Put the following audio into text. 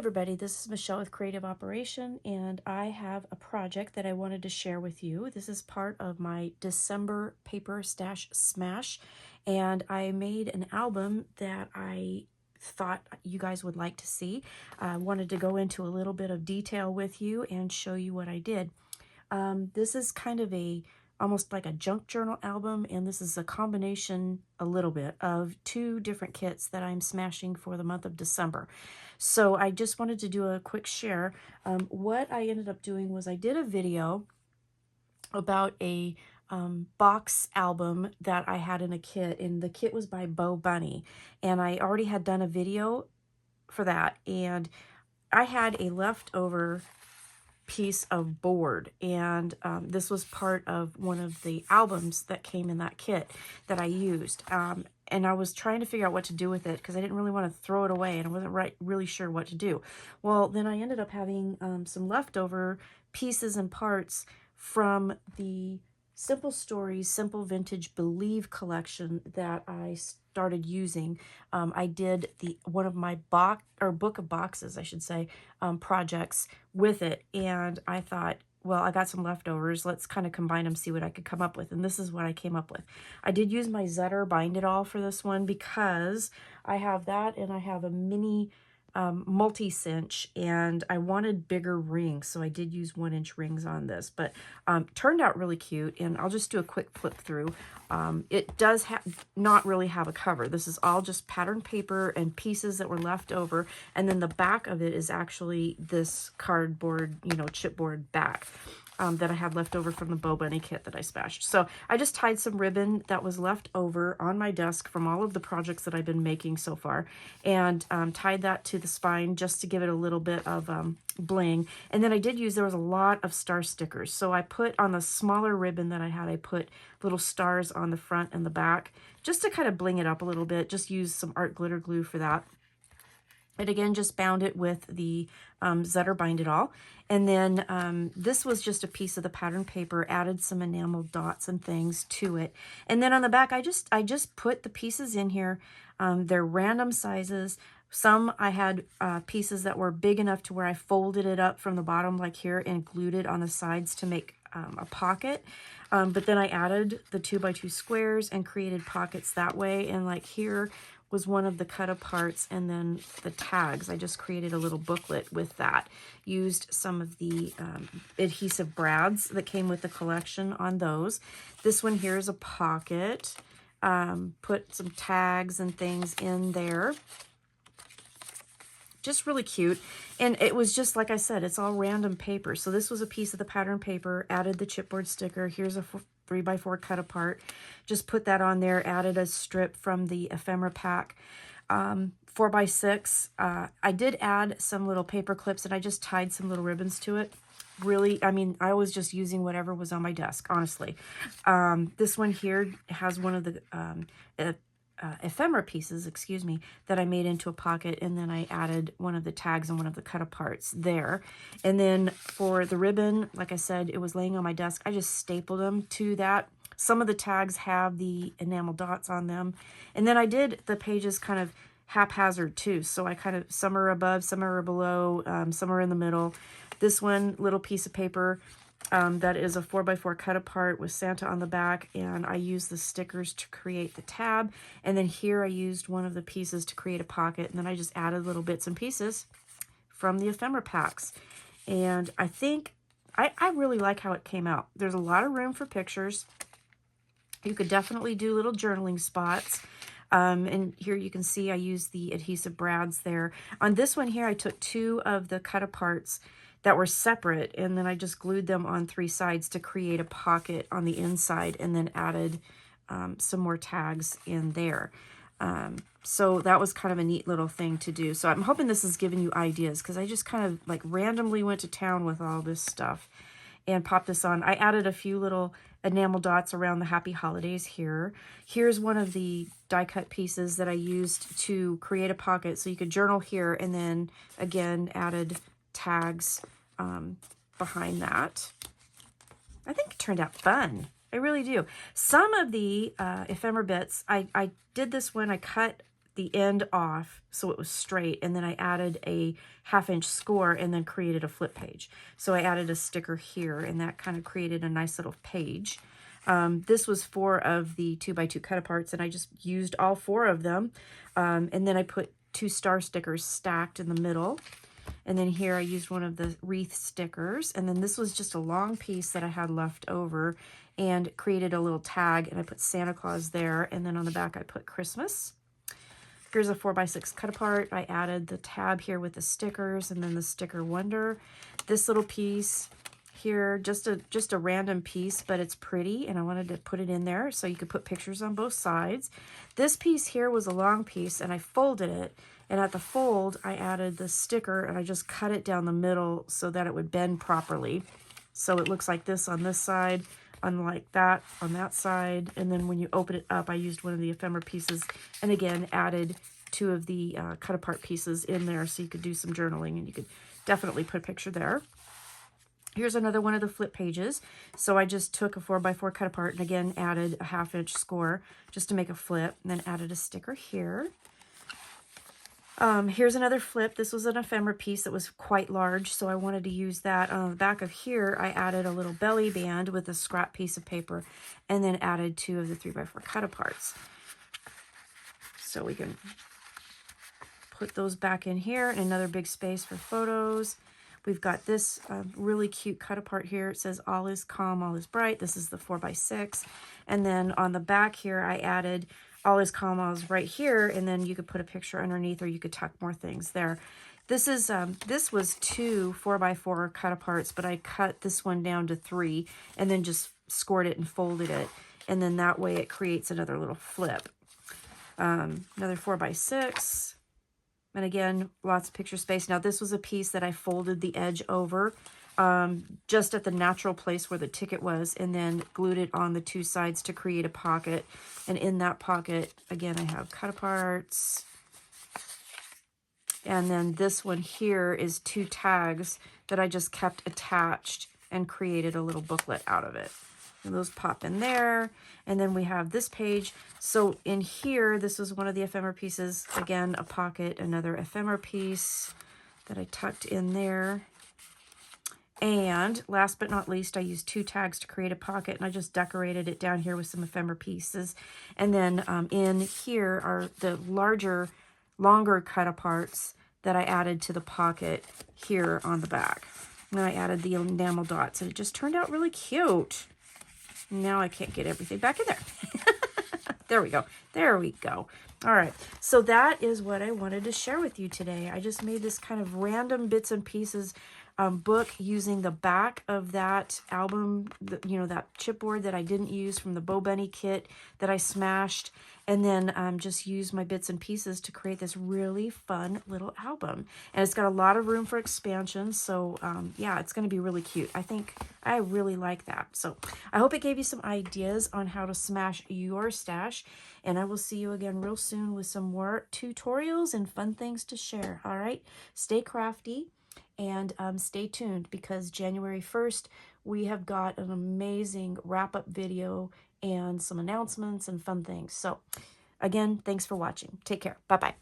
everybody, this is Michelle with Creative Operation, and I have a project that I wanted to share with you. This is part of my December paper stash smash, and I made an album that I thought you guys would like to see. I wanted to go into a little bit of detail with you and show you what I did. This is kind of almost like a junk journal album, and this is a combination a little bit of two different kits that I'm smashing for the month of December. So I just wanted to do a quick share. What I ended up doing was I did a video about a box album that I had in a kit, and the kit was by Bo Bunny, and I already had done a video for that, and I had a leftover piece of board, and this was part of one of the albums that came in that kit that I used, and I was trying to figure out what to do with it because I didn't really want to throw it away and I wasn't really sure what to do. Well, then I ended up having some leftover pieces and parts from the Simple Stories, Simple Vintage Believe collection that I started using. I did one of my book of boxes, I should say, projects with it, and I thought, well, I got some leftovers. Let's kind of combine them, see what I could come up with. And this is what I came up with. I did use my Zetter Bind It All for this one because I have that and I have a mini multi-cinch, and I wanted bigger rings, so I did use 1-inch rings on this, but turned out really cute. And I'll just do a quick flip through. It does not really have a cover. This is all just pattern paper and pieces that were left over, and then the back of it is actually this cardboard, chipboard back. That I had left over from the Bo Bunny kit that I smashed. So I just tied some ribbon that was left over on my desk from all of the projects that I've been making so far, and tied that to the spine just to give it a little bit of bling. And then there was a lot of star stickers. So I put on the smaller ribbon that I put little stars on the front and the back just to kind of bling it up a little bit. Just use some art glitter glue for that. And again, just bound it with the Zetter Bind It All. And then this was just a piece of the pattern paper, added some enamel dots and things to it. And then on the back, I just put the pieces in here. They're random sizes. Some I had pieces that were big enough to where I folded it up from the bottom like here and glued it on the sides to make a pocket. But then I added the 2x2 squares and created pockets that way. And like here was one of the cut aparts, and then the tags. I just created a little booklet with that. Used some of the adhesive brads that came with the collection on those. This one here is a pocket. Put some tags and things in there. Just really cute. And it was just, like I said, it's all random paper. So this was a piece of the pattern paper, added the chipboard sticker. Here's a 3x4 cut apart. Just put that on there, added a strip from the ephemera pack. 4x6. I did add some little paper clips, and I just tied some little ribbons to it. Really, I mean, I was just using whatever was on my desk, honestly. This one here has one of the ephemera pieces, excuse me, that I made into a pocket, and then I added one of the tags and one of the cut aparts there. And then for the ribbon, like I said, it was laying on my desk. I just stapled them to that. Some of the tags have the enamel dots on them. And then I did the pages kind of haphazard too. So I kind of, some are above, some are below, some are in the middle. This one little piece of paper, that is a 4x4 cut apart with Santa on the back, and I used the stickers to create the tab. And then here I used one of the pieces to create a pocket, and then I just added little bits and pieces from the ephemera packs. And I think I really like how it came out. There's a lot of room for pictures. You could definitely do little journaling spots. And here you can see I used the adhesive brads there. On this one here, I took 2 of the cut aparts that were separate, and then I just glued them on 3 sides to create a pocket on the inside, and then added some more tags in there. So that was kind of a neat little thing to do. So I'm hoping this is giving you ideas, because I just kind of like randomly went to town with all this stuff and popped this on. I added a few little enamel dots around the happy holidays here. Here's one of the die cut pieces that I used to create a pocket, so you could journal here, and then again added tags behind that. I think it turned out fun. I really do. Some of the ephemera bits, I did this when I cut the end off so it was straight, and then I added a 1/2 inch score and then created a flip page. So I added a sticker here, and that kind of created a nice little page. This was 4 of the 2x2 cut-aparts, and I just used all 4 of them. And then I put 2 star stickers stacked in the middle. And then here I used one of the wreath stickers. And then this was just a long piece that I had left over, and created a little tag, and I put Santa Claus there. And then on the back I put Christmas. Here's a 4x6 cut-apart. I added the tab here with the stickers, and then the sticker wonder. This little piece here, just a random piece, but it's pretty, and I wanted to put it in there so you could put pictures on both sides. This piece here was a long piece, and I folded it, and at the fold I added the sticker, and I just cut it down the middle so that it would bend properly. So it looks like this on this side, unlike that on that side. And then when you open it up, I used one of the ephemera pieces, and again added 2 of the cut apart pieces in there so you could do some journaling, and you could definitely put a picture there. Here's another one of the flip pages. So I just took a 4x4 cut apart and again added a 1/2 inch score just to make a flip, and then added a sticker here. Here's another flip. This was an ephemera piece that was quite large, so I wanted to use that. On the back of here, I added a little belly band with a scrap piece of paper, and then added 2 of the 3x4 cut aparts. So we can put those back in here, and another big space for photos. We've got this really cute cut apart here. It says all is calm, all is bright. This is the 4x6. And then on the back here, I added all is calm, all is bright here. And then you could put a picture underneath, or you could tuck more things there. This is this was 2 4x4 cut aparts, but I cut this one down to 3 and then just scored it and folded it. And then that way it creates another little flip. Another 4x6. And again, lots of picture space. Now this was a piece that I folded the edge over just at the natural place where the ticket was, and then glued it on the 2 sides to create a pocket. And in that pocket, again, I have cut aparts. And then this one here is 2 tags that I just kept attached and created a little booklet out of it. And those pop in there. And then we have this page. So in here, this was one of the ephemera pieces. Again, a pocket, another ephemera piece that I tucked in there. And last but not least, I used 2 tags to create a pocket, and I just decorated it down here with some ephemera pieces. And then in here are the longer cut aparts that I added to the pocket here on the back. And I added the enamel dots, and it just turned out really cute. Now I can't get everything back in there. There we go. There we go. All right. So that is what I wanted to share with you today. I just made this kind of random bits and pieces book using the back of that album, that chipboard that I didn't use from the Bo Bunny kit that I smashed, and then just use my bits and pieces to create this really fun little album. And it's got a lot of room for expansion, so yeah, it's going to be really cute. I think I really like that. So I hope it gave you some ideas on how to smash your stash, and I will see you again real soon with some more tutorials and fun things to share. All right, stay crafty. And stay tuned, because January 1st, we have got an amazing wrap-up video and some announcements and fun things. So, again, thanks for watching. Take care. Bye-bye.